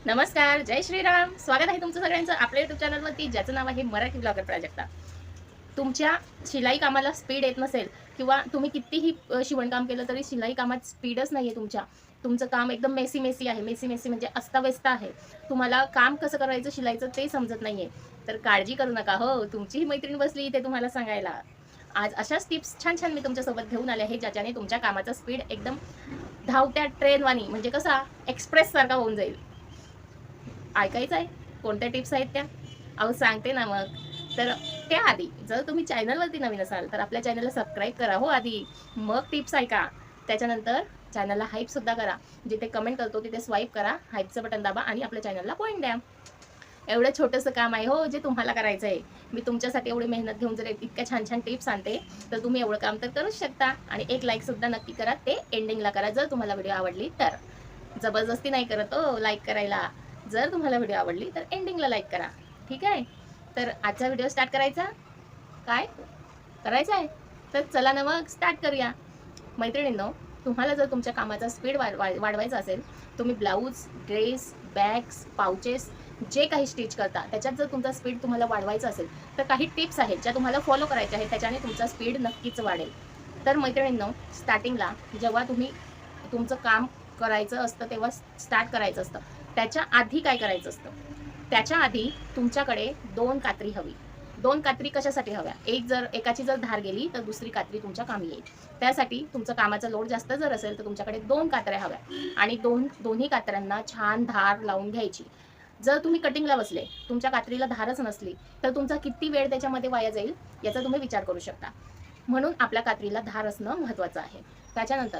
नमस्कार, जय श्रीराम. स्वागत आहे तुमचं सगळ्यांचं आपल्या YouTube चॅनलवरती, ज्याचं नाव आहे मराठी ब्लॉगर प्राजक्ता. तुमच्या शिलाई कामाला स्पीड येत नसेल किंवा तुम्ही कितीही शिवणकाम केलं तरी शिलाई कामात स्पीडच नाहीये तुमच्या. तुमचं काम एकदम मेसी आहे. मेसी म्हणजे अस्ताव्यस्त आहे. तुम्हाला काम कसं करायचं शिलाईचं ते समजत नाहीये. तर काळजी करू नका हो. तुमची ही मैत्रीण बसली इथे तुम्हाला सांगायला. आज अशाच टिप्स छान-छान मी तुमच्यासोबत घेऊन आले आहे, ज्याच्याने तुमच्या कामाचा स्पीड एकदम धावत्या ट्रेनवाणी म्हणजे कसा एक्सप्रेससारखा होऊन जाईल. ऐकायचं आहे कोणत्या टिप्स आहेत त्या? अहो सांगते ना मग. तर त्याआधी जर तुम्ही चॅनलवरती नवीन असाल तर आपल्या चॅनलला सबस्क्राईब करा हो आधी. मग टिप्स ऐका. त्याच्यानंतर चॅनलला हाईपसुद्धा करा. जिथे कमेंट करतो तिथे स्वाईप करा, हाईपचं बटन दाबा आणि आपल्या चॅनलला पॉईंट द्या. एवढं छोटंसं काम आहे हो जे तुम्हाला करायचं आहे. मी तुमच्यासाठी एवढी मेहनत घेऊन जर इतक्या छान-छान टिप्स आणते, तर तुम्ही एवढं काम तर करूच शकता. आणि एक लाईकसुद्धा नक्की करा. ते एंडिंगला करा जर तुम्हाला व्हिडिओ आवडली तर. जबरदस्ती नाही करत हो लाईक करायला. जर तुम्हाला व्हिडिओ आवडली तर एंडिंगला लाईक करा. ठीक आहे? तर आजचा व्हिडिओ स्टार्ट करायचा? काय करायचा आहे? तर चला ना मग स्टार्ट करूया. मैत्रिणींनो, तुम्हाला जर तुमच्या कामाचा स्पीड वाढवायचा असेल, तुम्ही ब्लाऊज, ड्रेस, बॅग्स, पाउचेस जे काही स्टिच करता त्याच्यात जर तुमचा स्पीड तुम्हाला वाढवायचा असेल, तर काही टिप्स आहेत ज्या तुम्हाला फॉलो करायच्या आहेत. त्याच्याने तुमचा स्पीड नक्कीच वाढेल. तर मैत्रिणींनो, स्टार्टिंगला जेव्हा तुम्ही तुमचं काम करायचं असतं तेव्हा स्टार्ट करायचं असतं. त्याच्या आधी काय करायचं असतं? त्याच्या आधी तुमच्याकडे 2 कात्री हवी. 2 कात्री कशासाठी हव्या? एकाची जर धार गेली तर दुसरी कात्री तुमच्या कामी येईल. त्यासाठी तुमचं कामाचा लोड जास्त जर असेल तर तुमच्याकडे 2 कात्र्या हव्या आणि दोन्ही कात्र्यांना छान धार लावून घ्यायची. जर तुम्ही कटिंगला बसले, तुमच्या कात्रीला धारच नसली, तर तुमचा किती वेळ त्याच्यामध्ये वाया जाईल याचा तुम्ही विचार करू शकता. म्हणून आपल्या कात्रीला धार असणं महत्त्वाचं आहे. त्याच्यानंतर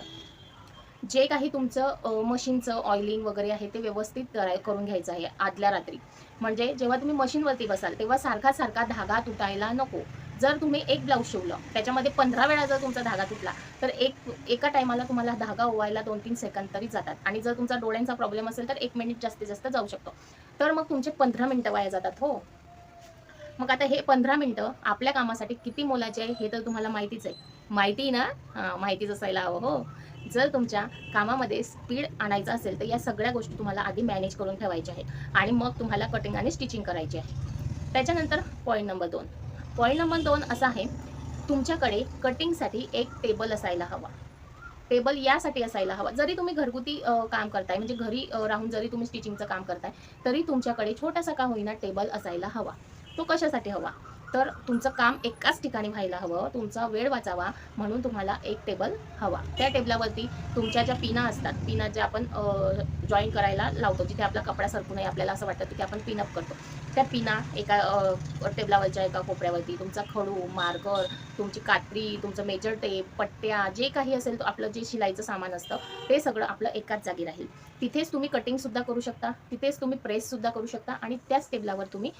जे काही तुमचं मशीनचं ऑइलिंग वगैरे आहे ते व्यवस्थित करून घ्यायचं आहे आदल्या रात्री. म्हणजे जेव्हा तुम्ही मशीनवरती बसाल तेव्हा सारखा धागा तुटायला नको. जर तुम्ही एक ब्लाऊज शिवलं त्याच्यामध्ये 15 वेळा जर तुमचा धागा तुटला तर एका टायमाला तुम्हाला धागा ओवायला 2-3 सेकंद तरी जातात. आणि जर तुमचा डोळ्यांचा प्रॉब्लेम असेल तर 1 मिनिट जास्तीत जास्त जाऊ शकतो. तर मग तुमचे 15 मिनिटं वाया जातात हो. मग आता हे 15 मिनिटं आपल्या कामासाठी किती मोलाचे आहे हे तर तुम्हाला माहितीच आहे. माहिती ना? माहितीच असायला हवं हो. जर तुमच्या कामामध्ये स्पीड आणायचं असेल तर या सगळ्या गोष्टी तुम्हाला आधी मॅनेज करून ठेवायच्या आहेत आणि मग तुम्हाला कटिंग आणि स्टिचिंग करायची आहे. त्याच्यानंतर पॉईंट नंबर 2. पॉईंट नंबर 2 असा आहे, तुमच्याकडे कटिंगसाठी एक टेबल असायला हवा. टेबल यासाठी असायला हवा, जरी तुम्ही घरगुती काम करताय म्हणजे घरी राहून जरी तुम्ही स्टिचिंगचं काम करताय, तरी तुमच्याकडे छोटासा का होईना टेबल असायला हवा. तो कशासाठी हवा? तर तुमचं काम एकाच ठिकाणी व्हायला हवं, तुमचा वेळ वाचावा म्हणून तुम्हाला एक टेबल हवा. त्या टेबलावरती तुमच्या ज्या पिना असतात, पिना ज्या आपण जॉईन करायला लावतो, जिथे आपला कपडा सरकू नये आपल्याला असं वाटतं तिथे आपण पिनअप करतो. त्या पिना एका टेबलावरच्या एका कोपऱ्यावरती, तुमचा खडू, मार्कर, तुमची कात्री, तुमचं मेजर टेप, पट्ट्या जे काही असेल आपलं जे शिलाईचं सामान असतं ते सगळं आपलं एकाच जागी राहील. तिथेच तुम्ही कटिंगसुद्धा करू शकता, तिथेच तुम्ही प्रेससुद्धा करू शकता आणि त्याच टेबलावर तुम्ही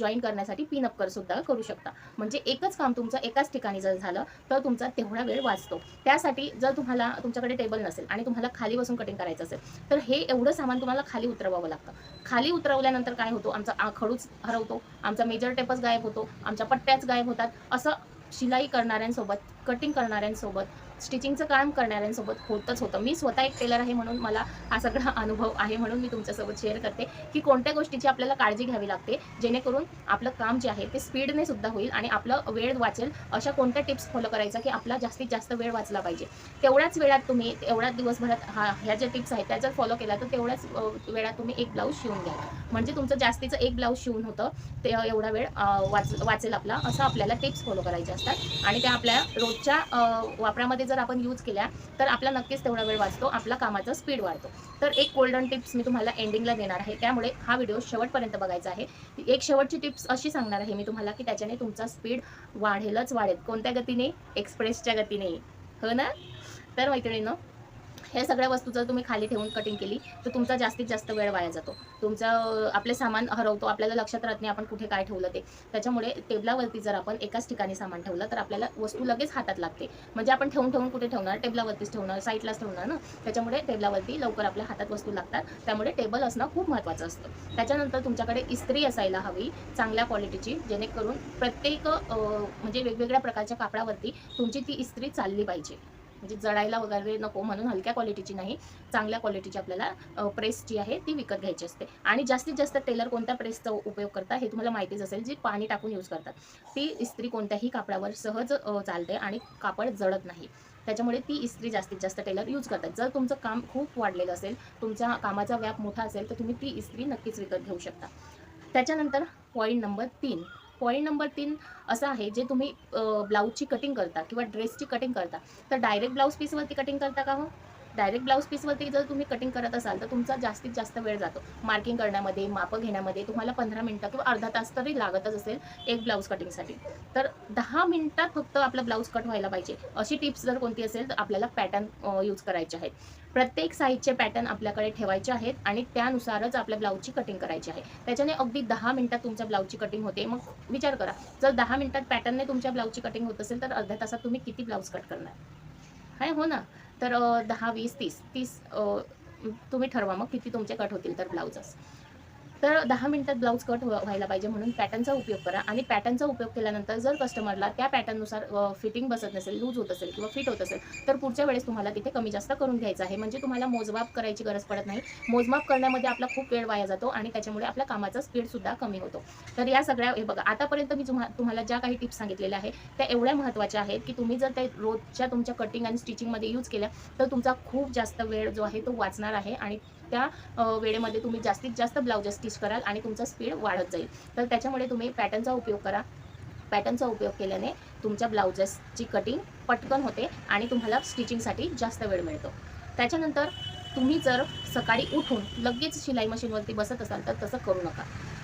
जॉईन करण्यासाठी पिनअप सुद्धा करू शकता. म्हणजे एकच काम तुमचं एकाच ठिकाणी जर झालं तर तुमचा तेवढा वेळ वाचतो. त्यासाठी जर तुम्हाला तुमच्याकडे टेबल नसेल आणि तुम्हाला खाली बसून कटिंग करायचं असेल तर हे एवढं सामान तुम्हाला खाली उतरवावं लागतं. खाली उतरवल्यानंतर काय होतो, आमचा खडूच हरवतो, आमचा मेजर टेपच गायब होतो, आमच्या पट्ट्याच गायब होतात. असं शिलाई करणाऱ्यांसोबत, कटिंग करणाऱ्यांसोबत, स्टिचिंगचं काम करणाऱ्यांसोबत होतच होतं. मी स्वतः एक टेलर आहे म्हणून मला हा सगळा अनुभव आहे, म्हणून मी तुमच्यासोबत शेअर करते की कोणत्या गोष्टीची आपल्याला काळजी घ्यावी लागते जेणेकरून आपलं काम जे आहे ते स्पीडने सुद्धा होईल आणि आपलं वेळ वाचेल. अशा कोणत्या टिप्स फॉलो करायचा की आपला जास्तीत जास्त वेळ वाचला पाहिजे. तेवढ्याच वेळात तुम्ही एवढ्याच दिवसभरात ह्या ज्या टिप्स आहेत त्या जर फॉलो केल्या तर तेवढ्याच वेळात तुम्ही एक ब्लाऊज शिवून घ्या. म्हणजे तुमचं जास्तीचं एक ब्लाऊज शिवून होतं ते एवढा वेळ वाचेल आपला. असं आपल्याला टिप्स फॉलो करायचे असतात आणि त्या आपल्या रोजच्या वापरामध्ये जर आपण यूज केल्या तर आपला नक्कीच तेवढा वेळ वाचतो, आपला कामाचा स्पीड वाढतो. तर एक गोल्डन टिप्स मी तुम्हाला एंडिंगला देणार आहे, त्यामुळे हा व्हिडिओ शेवटपर्यंत बघायचा आहे. एक शेवटची टिप्स अशी सांगणार आहे मी तुम्हाला की त्याच्याने तुमचा स्पीड वाढेलच वाढेल. कोणत्या गतीने? एक्सप्रेसच्या गतीने. हो ना? तर मैत्रिणींनो, हे सगळ्या वस्तू जर तुम्ही खाली ठेवून कटिंग केली तर तुमचा जास्तीत जास्त वेळ वाया जातो. आपले सामान हरवतो, आपल्याला लक्षात राहत नाही आपण कुठे काय ठेवलं ते. त्याच्यामुळे टेबलावरती जर आपण एकाच ठिकाणी सामान ठेवलं तर आपल्याला वस्तू लगेच हातात लागते. म्हणजे आपण ठेवून कुठे ठेवणार? टेबलावरतीच ठेवणार, साईडलाच ठेवणार ना. त्याच्यामुळे टेबलावरती लवकर आपल्या हातात वस्तू लागतात. त्यामुळे टेबल असणं खूप महत्त्वाचं असतं. त्याच्यानंतर तुमच्याकडे इस्त्री असायला हवी चांगल्या क्वालिटीची, जेणेकरून प्रत्येक म्हणजे वेगवेगळ्या प्रकारच्या कापडावरती तुमची ती इस्त्री चालली पाहिजे. म्हणजे जळायला वगैरे नको म्हणून हलक्या क्वालिटीची नाही, चांगल्या क्वालिटीची आपल्याला प्रेस जी आहे ती विकत घ्यायची असते. आणि जास्तीत जास्त टेलर कोणत्या प्रेसचा उपयोग करतात हे तुम्हाला माहितीच असेल, जी पाणी टाकून यूज करतात. ती इस्त्री कोणत्याही कापडावर सहज चालते आणि कापड जळत नाही. त्याच्यामुळे ती इस्त्री जास्तीत जास्त टेलर यूज करतात. जर तुमचं काम खूप वाढलेलं असेल, तुमच्या कामाचा व्याप मोठा असेल, तर तुम्ही ती इस्त्री नक्कीच विकत घेऊ शकता. त्याच्यानंतर पॉईंट नंबर 3. पॉईंट नंबर 3 असं आहे, जे तुम्ही ब्लाऊजची कटिंग करता किंवा ड्रेसची कटिंग करता, तर डायरेक्ट ब्लाऊज पीसवरती कटिंग करता का हो? डायरेक्ट ब्लाऊज पीसवरती जर तुम्ही कटिंग करत असाल, तर तुमचा जास्तीत जास्त वेळ जातो. मार्किंग करण्यामध्ये, मापं घेण्यामध्ये तुम्हाला 15 मिनिटं किंवा अर्धा तास तरी लागतच असेल एक ब्लाऊज कटिंगसाठी. तर 10 मिनिटात फक्त आपला ब्लाऊज कट व्हायला पाहिजे. अशी टिप्स जर कोणती असेल, तर आपल्याला पॅटर्न यूज करायचे आहेत. प्रत्येक साईजचे पॅटर्न आपल्याकडे ठेवायचे आहेत आणि त्यानुसारच आपल्या ब्लाऊजची कटिंग करायची आहे. त्याच्याने अगदी 10 मिनिटात तुमच्या ब्लाऊजची कटिंग होते. मग विचार करा, जर 10 मिनिटात पॅटर्नने तुमच्या ब्लाऊजची कटिंग होत असेल, तर अर्ध्या तासात तुम्ही किती ब्लाऊज कट करणार? आहे हो ना. तर 10, 20, 30 तुम्ही ठरवा मग किती तुमचे कट होतील तर ब्लाउजेस. तर 10 मिनिटात ब्लाऊज कट व्हायला पाहिजे म्हणून पॅटर्नचा उपयोग करा. आणि पॅटर्नचा उपयोग केल्यानंतर जर कस्टमरला त्या पॅटर्ननुसार फिटिंग बसत नसेल, लूज होत असेल किंवा फिट होत असेल, तर पुढच्या वेळेस तुम्हाला तिथे कमी जास्त करून घ्यायचं आहे. म्हणजे तुम्हाला मोजमाप करायची गरज पडत नाही. मोजमाप करण्यामध्ये आपला खूप वेळ वाया जातो आणि त्याच्यामुळे आपल्या कामाचा स्पीडसुद्धा कमी होतो. तर या सगळ्या हे बघा, आतापर्यंत मी तुम्हाला ज्या काही टिप्स सांगितलेल्या आहेत, त्या एवढ्या महत्त्वाच्या आहेत, की तुम्ही जर ते रोजच्या तुमच्या कटिंग आणि स्टिचिंगमध्ये यूज केल्या, तर तुमचा खूप जास्त वेळ जो आहे तो वाचणार आहे आणि त्या वेळेमध्ये तुम्ही जास्तीत जास्त ब्लाउजेस स्टिच कराल आणि तुमचा स्पीड वाढत जाईल. तर त्याच्यामुळे तुम्ही पॅटर्नचा उपयोग करा. पॅटर्नचा उपयोग केल्याने तुमच्या ब्लाउजेसची कटिंग पटकन होते आणि तुम्हाला स्टिचिंगसाठी जास्त वेळ मिळतो. त्याच्यानंतर तुम्ही जर सकाळी उठून लगेच शिलाई मशीनवरती बसत असाल, तर तसं करू नका.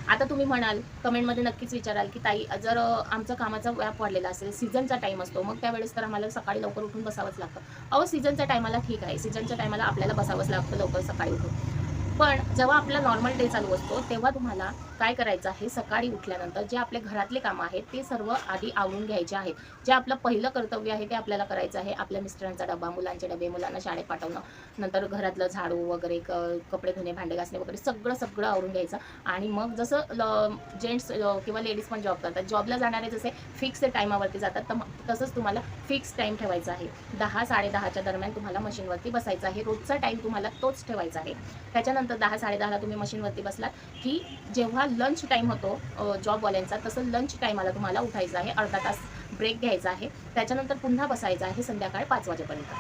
आता तुम्ही म्हणाल, कमेंटमध्ये नक्कीच विचाराल, की ताई जर आमचा कामाचा व्याप वाढलेला असेल, सीझनचा टाईम असतो, मग त्यावेळेस तर आम्हाला सकाळी लवकर उठून बसावंच लागतं. अहो, सीझनच्या टायमाला ठीक आहे, सीझनच्या टायमाला आपल्याला बसावंच लागतं लवकर सकाळी उठून. पण जेव्हा आपला नॉर्मल डे चालू असतो, तेव्हा तुम्हाला काय करायचं आहे, सकाळी उठल्यानंतर जे आपले घरातले कामं आहेत, ते सर्व आधी आवरून घ्यायचे आहेत. जे आपलं पहिलं कर्तव्य आहे, ते आपल्याला करायचं आहे. आपल्या मिस्टरांचा डबा, मुलांचे डबे, मुलांना शाळेत पाठवणं, नंतर घरातलं झाडू वगैरे, कपडे धुणे, भांडे घासणे वगैरे सगळं आवरून घ्यायचं. आणि मग जसं जेंट्स किंवा लेडीज पण जॉब करतात, जॉबला जाणारे जसे फिक्स टाईमावरती जातात, तर तसंच तुम्हाला फिक्स टाईम ठेवायचा आहे. 10, 10:30च्या दरम्यान तुम्हाला मशीनवरती बसायचं आहे. रोजचा टाईम तुम्हाला तोच ठेवायचा आहे. त्याच्यानंतर 10, 10:30ला तुम्ही मशीनवरती बसलात, की जेव्हा लंच टाईम होतो जॉबवाल्यांचा, तसं लंच टाईमाला तुम्हाला उठायचं आहे. अर्धा तास ब्रेक घ्यायचा आहे. त्याच्यानंतर पुन्हा बसायचं आहे संध्याकाळी 5 वाजेपर्यंत.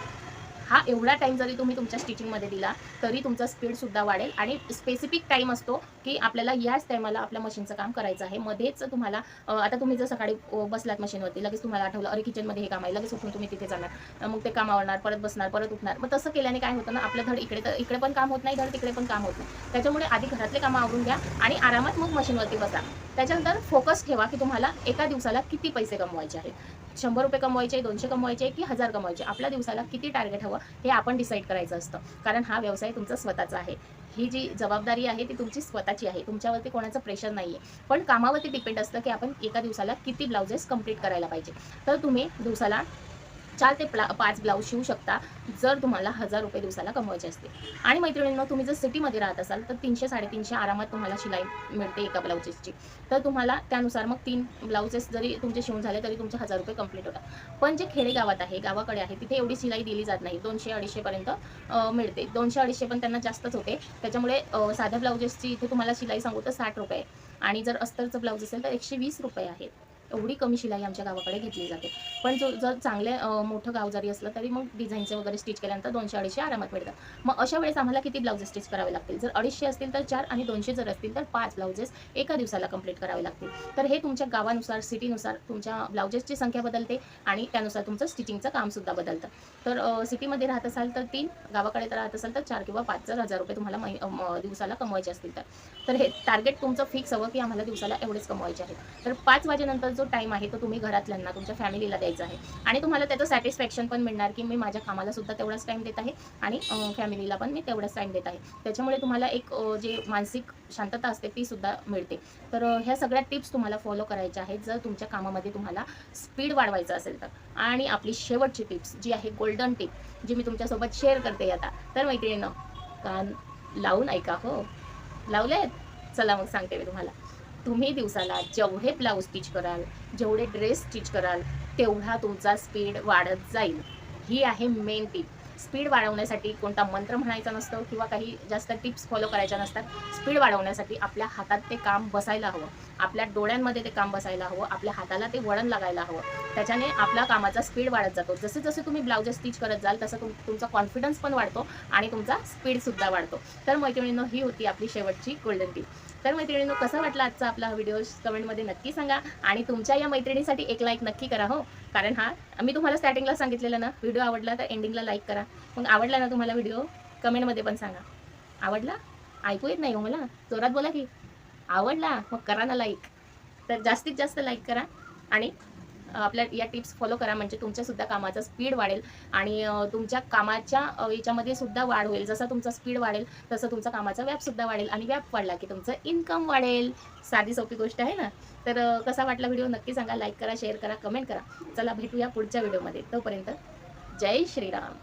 हा एवढा टाईम जरी तुम्ही तुमच्या स्टिचिंगमध्ये दिला, तरी तुमचा स्पीडसुद्धा वाढेल. आणि स्पेसिफिक टाईम असतो, की आपल्याला याच टाईमाला आपल्या मशीनचं काम करायचं आहे. मध्येच तुम्हाला आता तुम्ही जर सकाळी बसलात मशीनवरती, लगेच तुम्हाला आठवलं, अरे किचनमध्ये हे काम आहे, लगेच उठून तुम्ही तिथे जाणार, मग ते काम आवरणार, परत बसणार, परत उठणार. मग तसं केल्याने काय होतं ना, आपलं धड इकडे पण काम होत नाही, धड तिकडे पण काम होत नाही. त्याच्यामुळे आधी घरातले कामं आवरून घ्या आणि आरामात मग मशीनवरती बसा. त्याच्यानंतर फोकस ठेवा, की तुम्हाला एका दिवसाला किती पैसे कमवायचे आहेत. ₹100 कमवायचे, 200 कमवायचे की 1000 कमवायचे. आपल्या दिवसाला किती टार्गेट हवं हे आपण डिसाईड करायचं असतं. कारण हा व्यवसाय तुमचा स्वतःचा आहे. ही जी जबाबदारी आहे ती तुमची स्वतःची आहे. तुमच्यावरती कोणाचं प्रेशर नाहीये. पण कामावरती डिपेंड असतं, की आपण एका दिवसाला किती ब्लाउजेस कंप्लीट करायला पाहिजे. तर तुम्ही दिवसाला 4 ते 5 ब्लाऊज शिवू शकता, जर तुम्हाला ₹1000 दिवसाला कमवायचे असतील. आणि मैत्रिणींनो, तुम्ही जर सिटीमध्ये राहत असाल, तर 300-350 आरामात तुम्हाला शिलाई मिळते एका ब्लाउजेसची. तर तुम्हाला त्यानुसार मग 3 ब्लाउजेस जरी तुमचे शिवून झाले, तरी तुमचे ₹1000 कंप्लीट होतात. पण जे खेडेगावात आहे, गावाकडे आहे, तिथे एवढी शिलाई दिली जात नाही. 200-250 पर्यंत मिळते. 200-250 पण त्यांना जास्तच होते. त्याच्यामुळे साध्या ब्लाउजेसची इथे तुम्हाला शिलाई सांगू तर ₹60 आणि जर अस्तरचं ब्लाउज असेल तर ₹120 आहेत. एवढी कमी शिलाई आमच्या गावाकडे घेतली जाते. पण जर चांगले मोठं गाव जरी असलं, तरी मग डिझाईनचे वगैरे स्टिच केल्यानंतर 200-250 आरामात मिळतात. मग अशा वेळेस आम्हाला किती ब्लाउजेस स्टिच करावे लागतील? जर 250 असतील तर 4 आणि 200 जर असतील तर 5 ब्लाउजेस एका दिवसाला कंप्लीट करावे लागतील. तर हे तुमच्या गावानुसार, सिटीनुसार तुमच्या ब्लाउजेसची संख्या बदलते आणि त्यानुसार तुमचं स्टिचिंगचं कामसुद्धा बदलतं. तर सिटीमध्ये राहत असाल तर 3, गावाकडे तर राहत असाल तर 4 किंवा 5 जर ₹1000 तुम्हाला दिवसाला कमवायचे असतील तर. तर हे टार्गेट तुमचं फिक्स हवं, की आम्हाला दिवसाला एवढेच कमवायचे आहेत. तर 5 वाजेनंतर जो टाईम आहे तो तुम्ही घरातल्यांना, तुमच्या फॅमिलीला द्यायचा आहे आणि तुम्हाला त्याचं सॅटिस्फॅक्शन पण मिळणार, की मी माझ्या कामाला सुद्धा तेवढाच टाईम देत आहे आणि फॅमिलीला पण मी तेवढाच टाईम देत आहे. त्याच्यामुळे तुम्हाला एक जे मानसिक शांतता असते ती सुद्धा मिळते. तर ह्या सगळ्या टिप्स तुम्हाला फॉलो करायच्या आहेत, जर तुमच्या कामामध्ये तुम्हाला स्पीड वाढवायचं असेल तर. आणि आपली शेवटची टिप्स जी आहे, गोल्डन टिप, जी मी तुमच्यासोबत शेअर करते आता. तर मैत्रिणींनो, कान लावून ऐका हो. लावलेत? चला मग सांगते मी तुम्हाला. तुम्ही दिवसाला जेवढे ब्लाऊज स्टिच कराल, जेवढे ड्रेस स्टिच कराल, तेवढा तुमचा स्पीड वाढत जाईल. ही आहे मेन टीप. स्पीड वाढवण्यासाठी कोणता मंत्र म्हणायचा नसतो किंवा काही जास्त टिप्स फॉलो करायच्या नसतात. स्पीड वाढवण्यासाठी आपल्या हातात ते काम बसायला हवं, आपल्या डोळ्यांमध्ये ते काम बसायला हवं, आपल्या हाताला ते वळण लागायला हवं. त्याच्याने आपला कामाचा स्पीड वाढत जातो. जसे जसे तुम्ही ब्लाउज स्टिच करत जाल तसं तुमचा कॉन्फिडन्स पण वाढतो आणि तुमचा स्पीडसुद्धा वाढतो. तर मैत्रिणींनो, ही होती आपली शेवटची गोल्डन टिप. तर मैत्रिणींनो, कसा वाटला आजचा आपला व्हिडिओ कमेंटमध्ये नक्की सांगा आणि तुमच्या या मैत्रिणीसाठी एक लाईक नक्की करा हो. कारण मी तुम्हाला स्टार्टिंगला सांगितलेलं ना, व्हिडिओ आवडला तर एंडिंगला लाईक करा. मग आवडला ना तुम्हाला व्हिडिओ, कमेंटमध्ये पण सांगा. आवडला? ऐकू येत नाही हो मला, जोरात बोला की. आवडला? मग करा ना लाईक. तर जास्तीत जास्त लाईक करा आणि आपल्या या टिप्स फॉलो करा, म्हणजे तुमच्यासुद्धा कामाचा स्पीड वाढेल आणि तुमच्या कामाच्या याच्यामध्ये सुद्धा वाढ होईल. जसं तुमचा स्पीड वाढेल तसं तुमचा कामाचा व्यापसुद्धा वाढेल आणि व्याप वाढला की तुमचं इन्कम वाढेल. साधी सोपी गोष्ट आहे ना. तर कसा वाटला व्हिडिओ नक्की सांगा. लाईक करा, शेअर करा, कमेंट करा. चला भेटूया पुढच्या व्हिडिओमध्ये. तोपर्यंत जय श्रीराम.